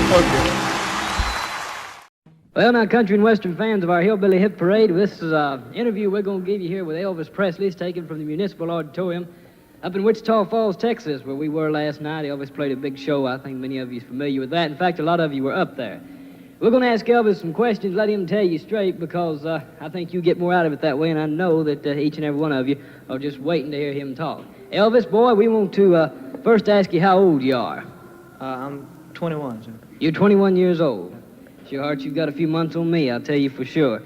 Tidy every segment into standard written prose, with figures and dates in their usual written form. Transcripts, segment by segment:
Okay. Well, now, country and western fans of our Hillbilly Hit Parade, this is an interview we're going to give you here with Elvis Presley. It's taken from the Municipal Auditorium up in Wichita Falls, Texas, where we were last night. Elvis played a big show. I think many of you are familiar with that. In fact, a lot of you were up there. We're going to ask Elvis some questions, let him tell you straight, because I think you get more out of it that way, and I know that each and every one of you are just waiting to hear him talk. Elvis, boy, we want to first ask you how old you are. I'm 21, sir. You're 21 years old. Sure, Hart, you've got a few months on me, I'll tell you for sure.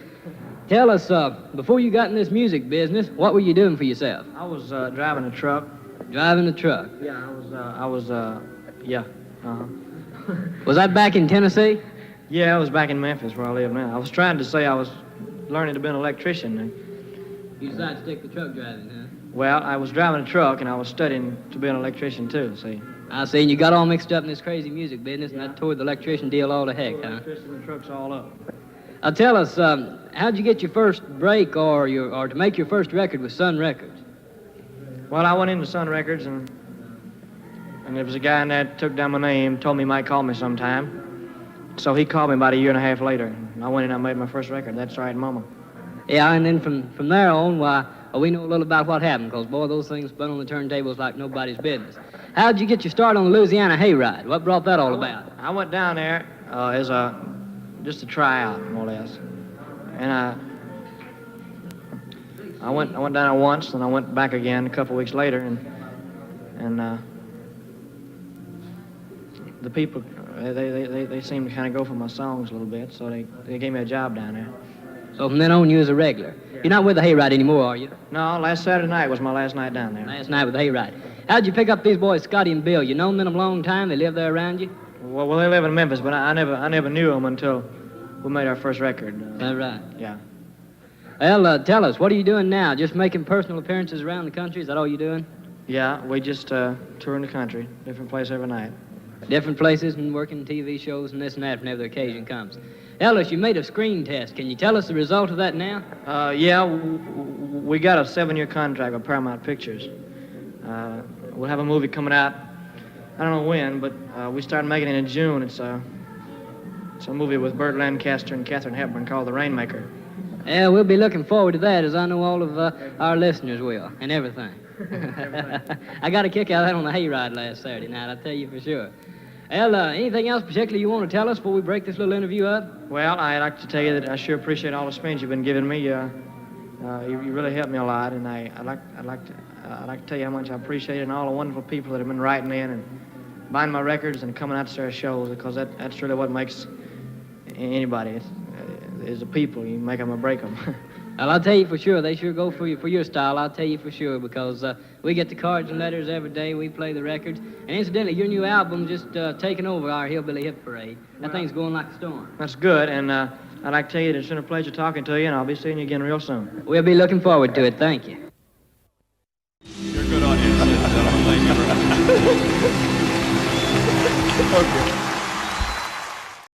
Tell us, before you got in this music business, what were you doing for yourself? I was driving a truck. Driving a truck? Yeah, yeah. Was that back in Tennessee? Yeah, I was back in Memphis where I live now. I was trying to say I was learning to be an electrician. You decided to stick the truck driving, huh? Well, I was driving a truck and I was studying to be an electrician too, see. I see, and you got all mixed up in this crazy music business, and that tore the electrician deal all to heck, huh? Electrician and the truck's all up. Tell us, how'd you get your first break or to make your first record with Sun Records? Well, I went into Sun Records and there was a guy in there that took down my name, told me he might call me sometime. So he called me about a year and a half later. And I went in and I made my first record, That's Right, Mama. Yeah, and then from there on, why, we know a little about what happened, because, boy, those things spun on the turntables like nobody's business. How'd you get your start on the Louisiana hayride? What brought that all about? I went down there as just to try out, more or less. And I went down there once, and I went back again a couple weeks later, and the people, they seemed to kind of go for my songs a little bit, so they gave me a job down there. So from then on, you was a regular. You're not with the hayride anymore, are you? No, last Saturday night was my last night down there. Last night with the hayride. How'd you pick up these boys, Scotty and Bill? You known them a long time? They live there around you? Well, they live in Memphis, but I never knew them until we made our first record. Is that right? Yeah. Well, tell us, what are you doing now? Just making personal appearances around the country? Is that all you're doing? Yeah, we just touring the country, different place every night. Different places and working TV shows and this and that whenever the occasion comes. Ellis, you made a screen test. Can you tell us the result of that now? Yeah, we got a 7-year contract with Paramount Pictures. We'll have a movie coming out, I don't know when, but we started making it in June. It's a movie with Burt Lancaster and Katharine Hepburn called The Rainmaker. Yeah, we'll be looking forward to that, as I know all of our listeners will, and everything. I got a kick out of that on the hayride last Saturday night, I'll tell you for sure. Well, anything else particularly you want to tell us before we break this little interview up? Well, I'd like to tell you that I sure appreciate all the spins you've been giving me. You really helped me a lot, and I'd like to tell you how much I appreciate it, and all the wonderful people that have been writing in and buying my records and coming out to their shows, because that's really what makes anybody. Is the people. You make them or break them. Well, I'll tell you for sure, they sure go for your style, I'll tell you for sure, because we get the cards and letters every day, we play the records. And incidentally, your new album just taking over our Hillbilly Hit Parade. That thing's going like a storm. That's good, and I'd like to tell you that it's been a pleasure talking to you, and I'll be seeing you again real soon. We'll be looking forward to it, thank you. You're a good audience, ladies and gentlemen. Thank you very much. Okay.